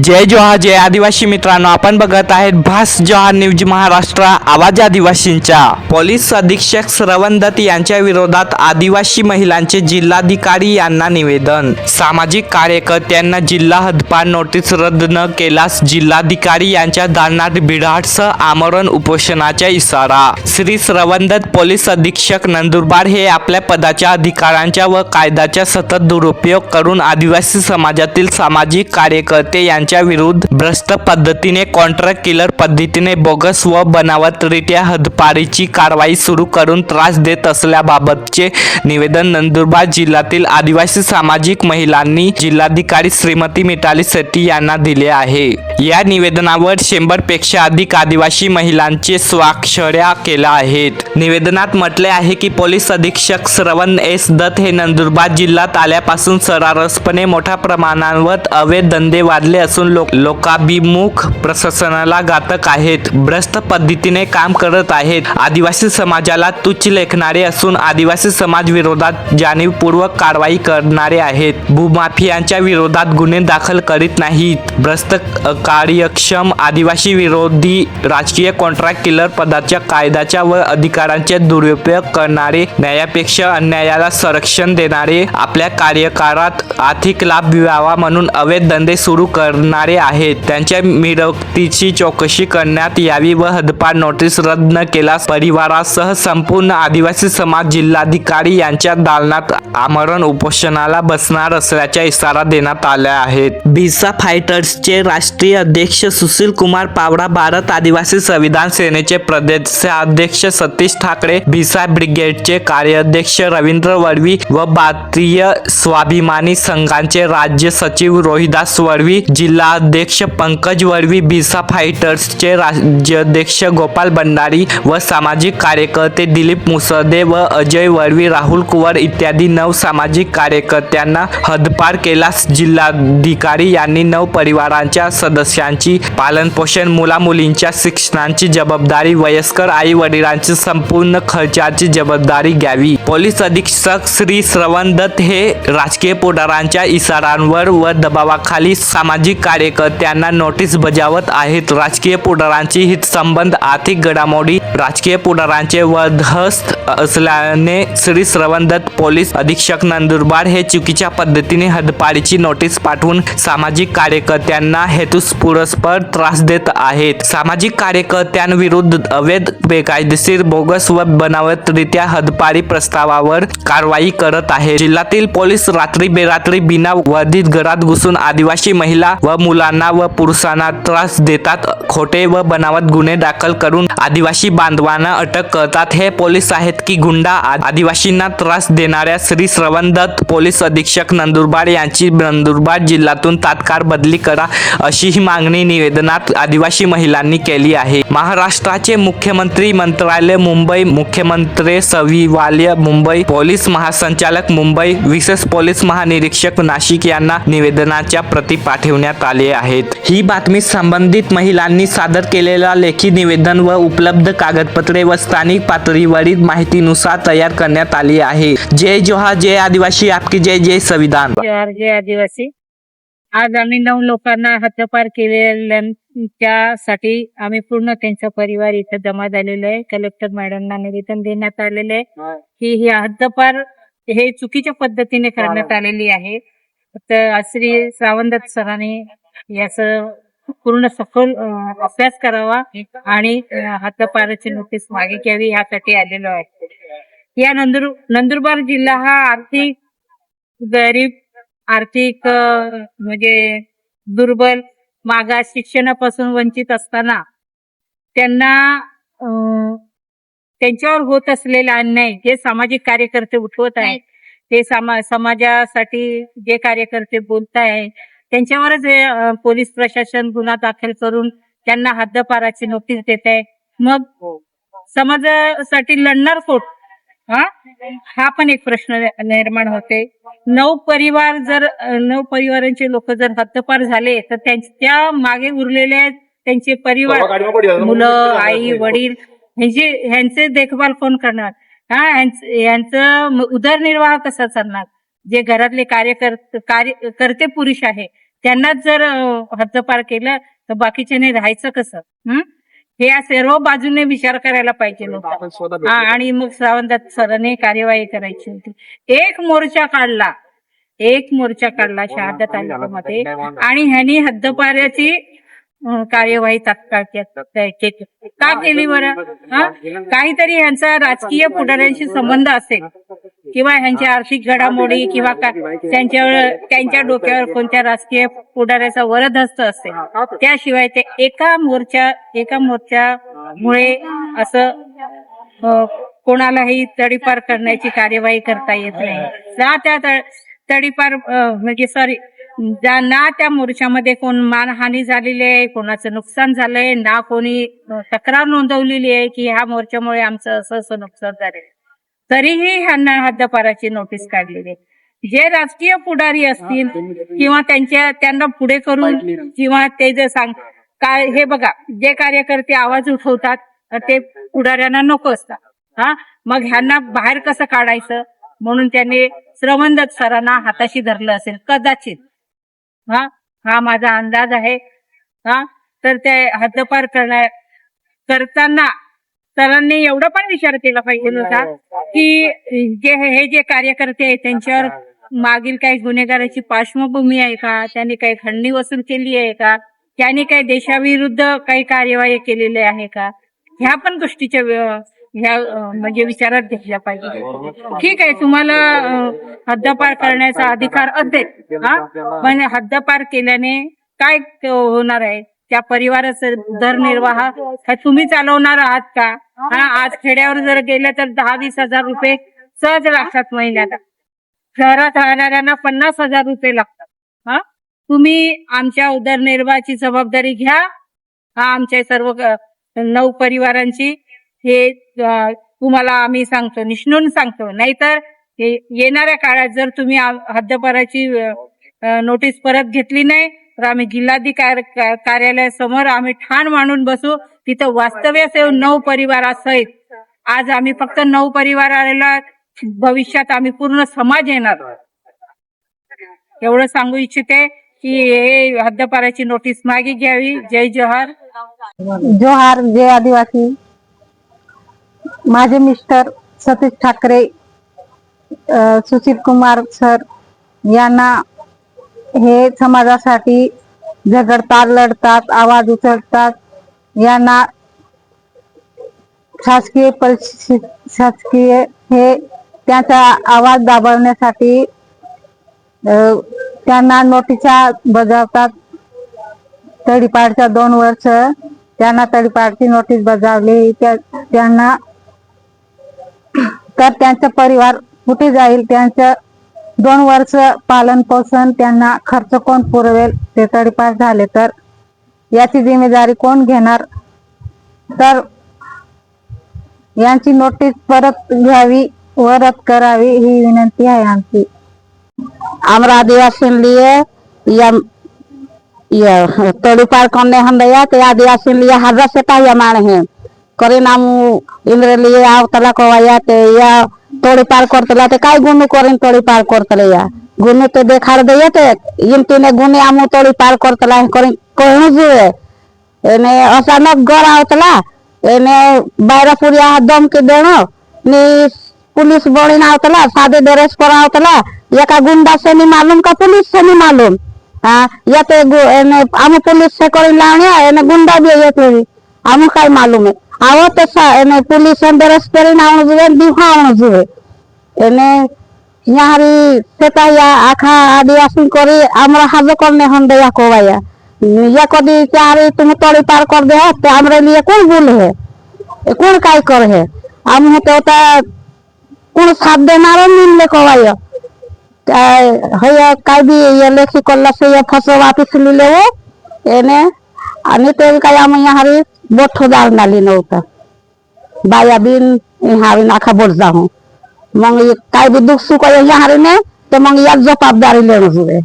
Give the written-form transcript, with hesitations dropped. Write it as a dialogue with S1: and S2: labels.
S1: जय जोहार जय आदिवासी मित्रांनो, आपण बघत आहेत भास जोहार न्यूज महाराष्ट्र आवाज आदिवासींचा। पोलीस अधीक्षक श्रवण दत्त यांच्या विरोधात आदिवासी महिलांचे जिल्हाधिकारी यांना निवेदन। सामाजिक कार्यकर्त्यांना जिल्हा हद्दपार नोटीस रद्द न केल्यास जिल्हाधिकारी यांच्या दालनात बिघाडसह आमरण उपोषणाचा इशारा। श्री श्रवण दत्त पोलीस अधीक्षक नंदुरबार हे आपल्या पदाच्या अधिकारांचा व कायद्याचा सतत दुरुपयोग करून आदिवासी समाजातील सामाजिक कार्यकर्ते यांच्या विरुद्ध भ्रष्ट पद्धतीने कॉन्ट्रॅक्ट किलर पद्धतीने बोगस व बनावटरित्या हद्दपारीची कारवाई सुरू करून त्रास देत असल्याबाबतचे निवेदन नंदुरबार जिल्ह्यातील आदिवासी सामाजिक महिलांनी जिल्हाधिकारी श्रीमती मिताली शेट्टी यांना दिले आहे। या निवेदनावर 100 पेक्षा अधिक आदिवासी महिलांचे स्वाक्षऱ्या केल्या आहेत। निवेदनात म्हटले आहे की पोलीस अधीक्षक श्रवण एस दत्त हे नंदुरबार जिल्ह्यात आल्यापासून सर्रासपणे मोठ्या प्रमाणावर अवैध धंदे वाढले असून लोकाभिमुख प्रशासनाला घातक आहेत, भ्रष्ट पद्धतीने काम करत आहेत, आदिवासी समाजाला तुच्छ लेखणारे असून आदिवासी समाज विरोधात जाणीवपूर्वक कारवाई करणारे आहेत, भूमाफियांच्या विरोधात गुन्हे दाखल करीत नाहीत, भ्रष्ट कार्यक्षम आदिवासी विरोधी राजकीय कॉन्ट्रॅक्ट किलर पदाच्या कायद्याच्या व अधिकारांचे दुरुपयोग करणारे, न्यायापेक्षा अन्यायाला संरक्षण देणारे, आपल्या कार्यकाळात आर्थिक लाभ व्हावा म्हणून अवैध धंदे सुरू करणारे आहेत, त्यांच्या मिळकतीची चौकशी करण्यात यावी व हद्दपार नोटीस रद्द न केल्यास परिवारासह संपूर्ण आदिवासी समाज जिल्हाधिकारी यांच्या दालनात आमरण उपोषणाला बसणार असल्याचा इशारा देण्यात आला आहे। भिसा फायटर्सचे राष्ट्रीय अध्यक्ष सुशील कुमार पावरा, भारत आदिवासी संविधान सेनेचे प्रदेशाध्यक्ष सतीश ठाकरे, भिसा ब्रिगेडचे कार्याध्यक्ष रवींद्र वळवी व भारतीय स्वाभिमानी संघाचे राज्य सचिव रोहिदास वळवी, जिल्हाध्यक्ष पंकज वळवी, भिसा फायटर्सचे राज्याध्यक्ष गोपाल भंडारी व सामाजिक कार्यकर्ते दिलीप मुसदे व अजय वळवी, राहुल कुवर इत्यादी 9 सामाजिक कार्यकर्त्यांना हद्दपार केल्यास जिल्हाधिकारी यांनी 9 परिवारांच्या सदस्यांची पालनपोषण, मुलामुलींच्या शिक्षणाची जबाबदारी, वयस्कर आई वडिलांची संपूर्ण खर्चाची जबाबदारी घ्यावी। पोलीस अधीक्षक श्री श्रवण दत्त हे राजकीय पुढाऱ्यांच्या इशाऱ्यांवर व दबावाखाली सामाजिक कार्यकर्त्यांना नोटीस बजावत आहेत। राजकीय पुढाऱ्यांची हितसंबंध, आर्थिक घडामोडी राजकीय पुढाऱ्यांचे वरदहस्त असल्याने श्री श्रवण दत्त पोलीस अधीक्षक नंदुरबार हे चुकीच्या पद्धतीने हद्दपारीची नोटीस पाठवून सामाजिक कार्यकर्त्यांना हेतुपुरस्पर त्रास देत आहेत। सामाजिक कार्यकर्त्यांविरुद्ध अवैध, बेकायदेशीर, बोगस व बनावटरित्या हद्दपारी प्रस्तावावर कारवाई करत आहे। जिल्ह्यातील पोलीस रात्री बेरात्री बिना वर्दीत घरात घुसून आदिवासी महिला व मुलांना व पुरुषांना त्रास देतात, खोटे व बनावट गुन्हे दाखल करून आदिवासी बांधवांना अटक करतात। हे पोलीस आहेत की गुंडा? आदिवासींना त्रास देणाऱ्या श्री श्रवण दत्त पोलीस अधीक्षक नंदुरबार यांची नंदुरबार जिल्ह्यातून तात्काळ बदली करा, अशी ही मागणी निवेदनात आदिवासी महिलांनी केली आहे। महाराष्ट्राचे मुख्यमंत्री मंत्रालय मुंबई, मुख्यमंत्री सचिवालय मुंबई, पोलीस महासंचालक मुंबई, विशेष पोलीस महानिरीक्षक नाशिक यांना निवेदनाच्या प्रती पाठवण्यात आले आहेत। ही बातमी संबंधित महिलांनी सादर केलेल्या लेखी निवेदन व उपलब्ध कागदपत्रे व स्थानिक पातळीवरील माहितीनुसार तयार करण्यात आली आहे। जय जोहार जय आदिवासी, आपकी जय जय संविधान।
S2: जय आदिवासी। आज आम्ही 9 लोकांना हद्दपार केलेल्यांच्यासाठी आम्ही पूर्ण त्यांचा परिवार इथे जमा झालेला आहे। कलेक्टर मॅडमना निवेदन देण्यात आलेले आहे की ही हद्दपार हे चुकीच्या पद्धतीने करण्यात आलेली आहे। तर श्री श्रवण दत्त सरांनी याचं पूर्ण सखोल अभ्यास करावा आणि हद्दपाराची नोटीस मागे घ्यावी, यासाठी आलेलो आहे। या नंदुरबार जिल्हा हा आर्थिक गरीब, आर्थिक म्हणजे दुर्बल, मागास, शिक्षणापासून वंचित असताना त्यांना त्यांच्यावर होत असलेला अन्याय जे सामाजिक कार्यकर्ते उठवत आहेत, ते समाजासाठी जे कार्यकर्ते बोलत आहेत त्यांच्यावरच पोलीस प्रशासन गुन्हा दाखल करून त्यांना हद्दपाराची नोटीस देत आहे। मग समाजासाठी लढणार कोण? हा पण एक प्रश्न निर्माण होते। 9 परिवारांचे लोक जर हद्दपार झाले तर त्या मागे उरलेले त्यांचे परिवार, मुलं, आई वडील ह्यांचे देखभाल कोण करणार? यांचं उदरनिर्वाह कसा चालणार? जे घरातले कार्यकर्ते पुरुष आहे त्यांनाच जर हद्दपार केलं तर बाकीच्याने राहायचं कसं? हे या सर्व बाजूने विचार करायला पाहिजे होता. आणि मग सावंत सरांनी कार्यवाही करायची होती. एक मोर्चा काढला शहादा तालुक्यामध्ये आणि ह्यांनी हद्दपाराची कार्यवाही तात्काळ केली. का केली बरं? काहीतरी ह्यांचा राजकीय पुढाऱ्यांशी संबंध असेल किंवा ह्यांच्या आर्थिक घडामोडी किंवा त्यांच्या डोक्यावर कोणत्या राजकीय पुढाऱ्याचा वरदहस्त असेल. त्याशिवाय ते एका मोर्चामुळे असं कोणालाही तडीपार करण्याची कार्यवाही करता येत नाही. ना त्या तडीपार म्हणजे ना त्या मोर्चामध्ये कोण मानहानी झालेली आहे, कोणाचं नुकसान झालंय, ना कोणी तक्रार नोंदवलेली आहे की ह्या मोर्चामुळे आमचं असं नुकसान झालंय. तरीही ह्यांना हद्दपाराची नोटीस काढलेली आहे. जे राजकीय पुढारी असतील किंवा त्यांना पुढे करून किंवा ते जे काय हे बघा, जे कार्यकर्ते आवाज उठवतात ते पुढाऱ्यांना नको असतात. मग ह्यांना बाहेर कसं काढायचं म्हणून त्यांनी श्रवणदत्त सरांना हाताशी धरलं असेल कदाचित. हा माझा अंदाज आहे. तर ते हद्दपार करताना सरांनी एवढा पण विचार केला पाहिजे होता की हे जे कार्यकर्ते आहेत त्यांच्यावर मागील काही गुन्हेगाराची पार्श्वभूमी आहे का, त्यांनी काही खंडणी वसूल केली आहे का, त्यांनी काही देशाविरुद्ध काही कार्यवाही केलेली आहे का, ह्या पण गोष्टीच्या म्हणजे विचारात घेतल्या पाहिजे. ठीक आहे, तुम्हाला हद्दपार करण्याचा अधिकार असेल, पण हद्दपार केल्याने काय होणार आहे? त्या परिवाराचा उदरनिर्वाह तुम्ही चालवणार आहात का? आज खेड्यावर जर गेले तर 10-20 हजार रुपये सहज लागतात महिन्याला. शहरात राहणाऱ्यांना 50,000 रुपये लागतात. तुम्ही आमच्या उदरनिर्वाहाची जबाबदारी घ्या. आमच्या सर्व 9 परिवारांची हे तुम्हाला आम्ही सांगतो, निष्णून सांगतो. नाहीतर येणाऱ्या काळात जर तुम्ही हद्दपाराची नोटीस परत घेतली नाही तर आम्ही जिल्हाधिकारी कार्यालयासमोर आम्ही ठाण मांडून बसू. तिथं वास्तव्यास येऊन 9 परिवारासहित, आज आम्ही फक्त 9 परिवाराला, भविष्यात आम्ही पूर्ण समाज येणार. एवढं सांगू इच्छिते की हे हद्दपाराची नोटीस मागे घ्यावी. जय जोहार.
S3: जोहार. जय आदिवासी. माझे मिस्टर सतीश ठाकरे, सुशील कुमार सर यांना हे समाजासाठी झगडतात, लढतात, आवाज उचलतात. यांना शासकीय हे त्यांचा आवाज दाबवण्यासाठी त्यांना नोटिसा बजावतात. तडीपारच्या 2 वर्ष त्यांना तडीपारची नोटीस बजावली. त्यांना तर त्यांचा परिवार कुठे जाईल? त्यांचं 2 वर्ष पालन पोषण त्यांना खर्च कोण पुरवेल? ते तडीपार झाले तर याची जिम्मेदारी कोण घेणार? तर यांची नोटीस परत घ्यावी व रद्द करावी ही विनंती आहे आमची. আমরা आदिवासी लिए तड़ीपार करने हम दया ते आदिवासी लिए 1000 से पाया माने हैं करे नाम इंद्र लिए आव तला को आया ते या तड़ीपार करतला ते काय गुन्हे करेन तड़ीपार करतले या गुन्हे ते देखार दे ते इंटीने गुन्हे आमु तड़ीपार करतला करेन कोण जुए एने अचानक घर आवतला एने बायरापुरिया दम के देणो नि पुलिस बड़ी ना आवतला सादे ड्रेस पर आवतला एका गुंडा से नहीं मालूम का पुलिस से नहीं मालूम. या तो आम पुलिस से करी लावण्या एने गुंडा भी ये तो आम काय मालूम है आव तो पुलिस ड्रेस परी आवण जुए दिहा आवण जुए एने यारी सेता या आखा आदिवासी करी हमरा हाजो करने हम दया कोवाया या कदी चारी तुम तड़ी पार कर दे तो हमरे लिए कौन भूल है? कौन काय कर है? हम तो कौन साथ देना मिलले कोवाया काय भी ये लेखी कल्ला से ये फसो वापिस लिले वो एने आणि ते काय आम यारी बोठो दाल नाली नव्हता बाया बिन हारी नाखा बोट जाऊ मग काय भी दुख सुख यारी ने तो मग या जबाबदारी लेणं जुए.